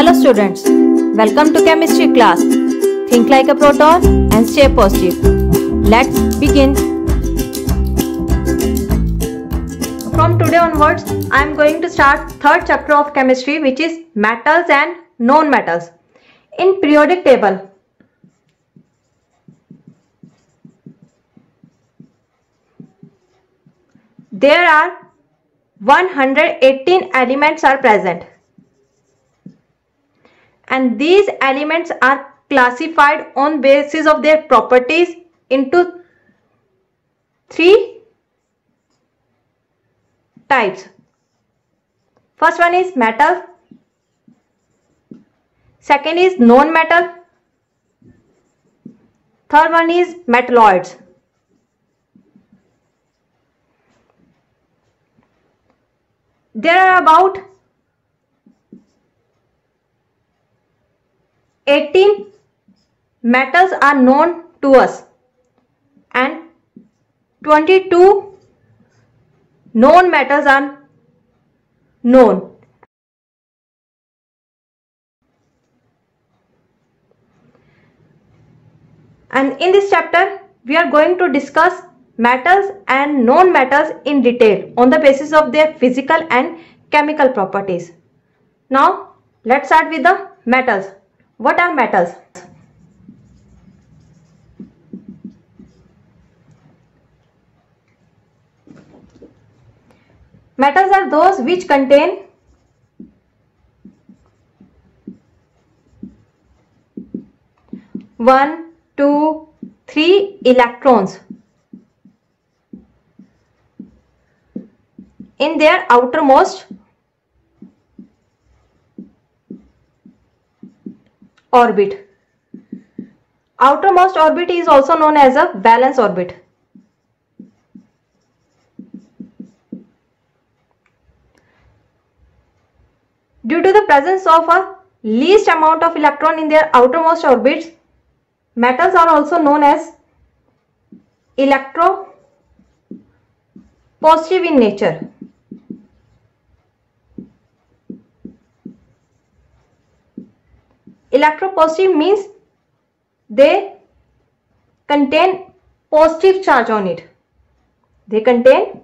Hello students, welcome to chemistry class. Think like a proton and stay positive. Let's begin. From today onwards, I am going to start third chapter of chemistry, which is metals and non-metals. In periodic table, there are 118 elements are present. And these elements are classified on basis of their properties into three types. First one is metal, second is non-metal, third one is metalloids. There are about 18 metals are known to us and 22 known metals are known. And in this chapter, we are going to discuss metals and non-metals in detail on the basis of their physical and chemical properties. Now, let's start with the metals. What are metals? Metals are those which contain one, two, three electrons in their outermost orbit. Outermost orbit is also known as a valence orbit. Due to the presence of a least amount of electron in their outermost orbits, metals are also known as electropositive in nature. Electropositive means they contain positive charge on it. They contain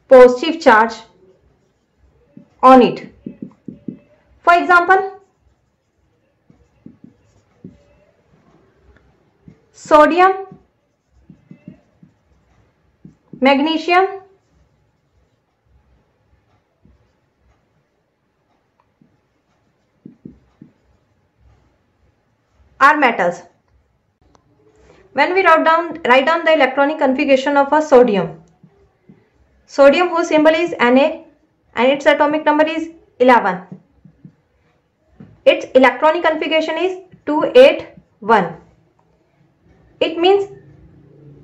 positive charge on it. For example, sodium, magnesium, are metals. When we write down the electronic configuration of a sodium whose symbol is Na and its atomic number is 11. Its electronic configuration is 281. It means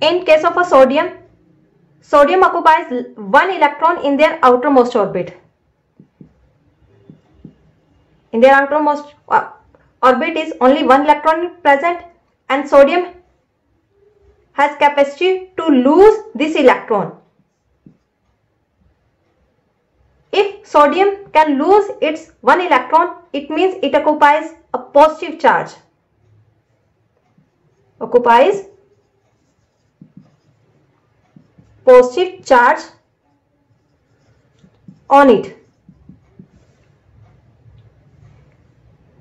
in case of a sodium occupies one electron in their outermost orbit. In their outermost orbit is only one electron present, and sodium has capacity to lose this electron. If sodium can lose its one electron, it means it occupies a positive charge. Occupies positive charge on it.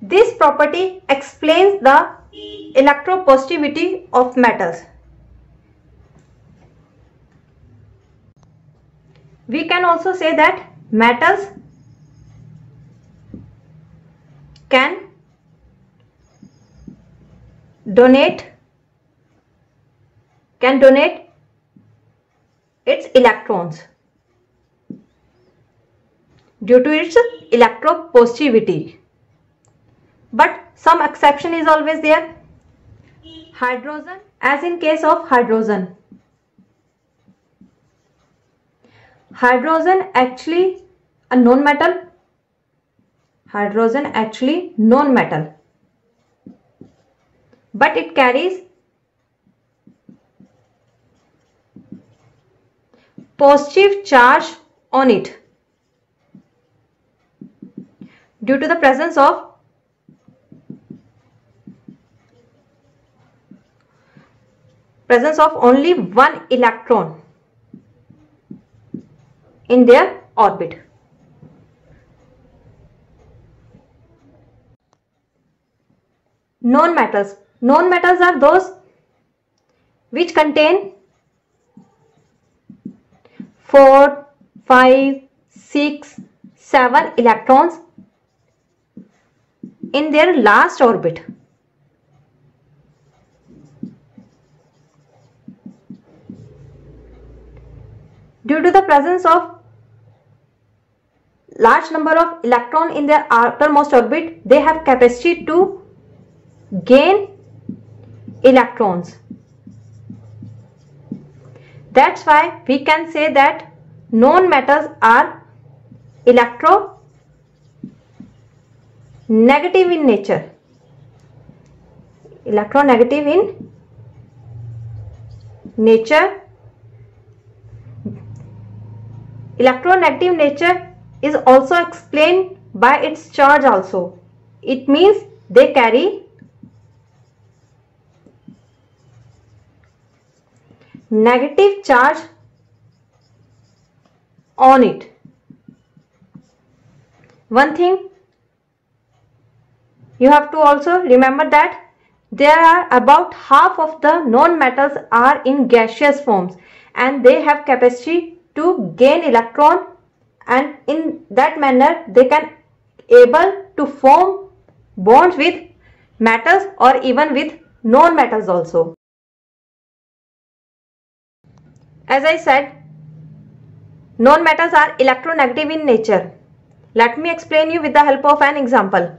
This property explains the electropositivity of metals. We can also say that metals can donate its electrons due to its electropositivity. But some exception is always there. Hydrogen, as in case of hydrogen actually a non-metal. Hydrogen actually non-metal, but it carries positive charge on it. due to the presence of only one electron in their orbit. Known metals. Known metals are those which contain 4, 5, 6, 7 electrons in their last orbit. Due to the presence of large number of electrons in their outermost orbit, they have capacity to gain electrons. That's why we can say that known metals are electronegative in nature. Electronegative in nature. Electronegative nature is also explained by its charge also. It means they carry negative charge on it. One thing you have to also remember that there are about half of the known metals are in gaseous forms and they have capacity to gain electron, and in that manner they can able to form bonds with metals or even with known metals also. As I said, known metals are electronegative in nature. Let me explain you with the help of an example.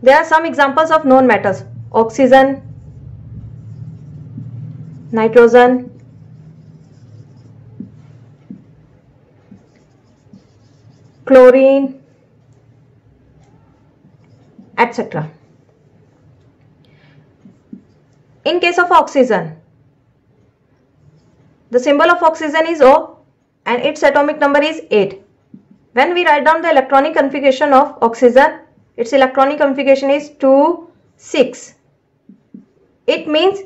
There are some examples of known metals: oxygen, nitrogen, chlorine, etc. In case of oxygen, the symbol of oxygen is O and its atomic number is 8. When we write down the electronic configuration of oxygen, its electronic configuration is 2, 6. It means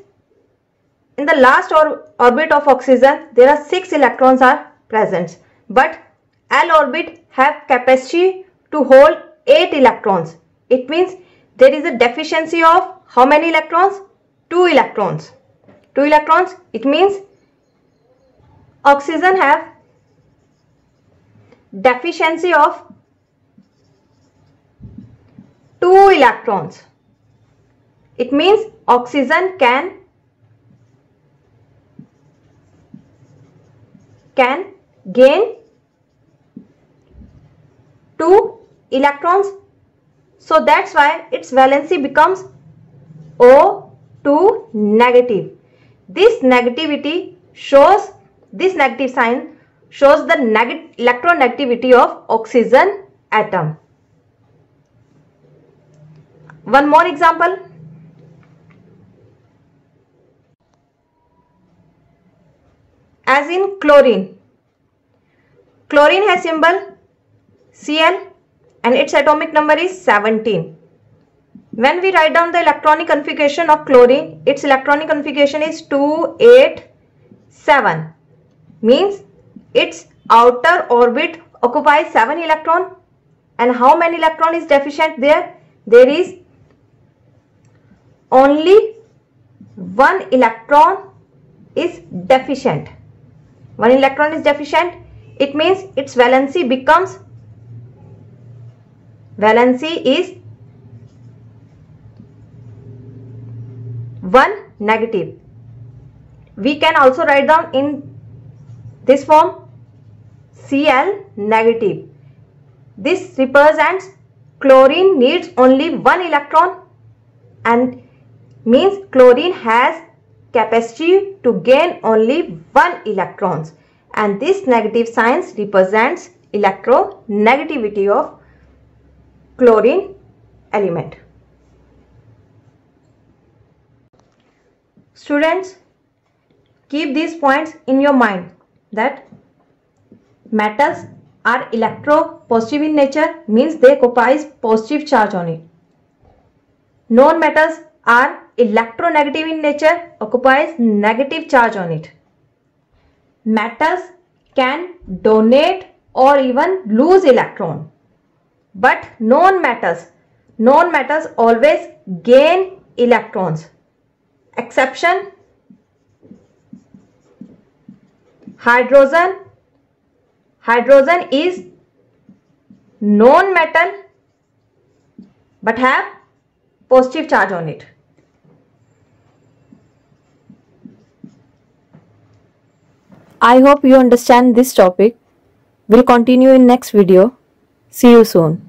in the last orbit of oxygen there are 6 electrons are present, but L orbit have capacity to hold 8 electrons. It means there is a deficiency of how many electrons? 2 electrons. 2 electrons. It means oxygen have deficiency of 2 electrons. It means oxygen can gain 2 electrons. So that's why its valency becomes O2 negative. This negativity shows, this negative sign shows the electronegativity of oxygen atom. One more example. As in chlorine. Chlorine has symbol Cl and its atomic number is 17. When we write down the electronic configuration of chlorine, its electronic configuration is 2, 8, 7. Means its outer orbit occupies 7 electron. And how many electron is deficient there? There is only 1 electron is deficient. 1 electron is deficient. It means its valency becomes, valency is 1 negative. We can also write down in this form Cl negative. This represents chlorine needs only 1 electron and means chlorine has capacity to gain only 1 electrons, and this negative sign represents electronegativity of chlorine element. Students, keep these points in your mind that metals are electropositive in nature, means they occupy positive charge on it. Non-metals are electronegative in nature, occupies negative charge on it. Metals can donate or even lose electron, but non-metals always gain electrons. Exception: hydrogen. Hydrogen is non-metal but have positive charge on it. I hope you understand this topic. We'll continue in next video. See you soon.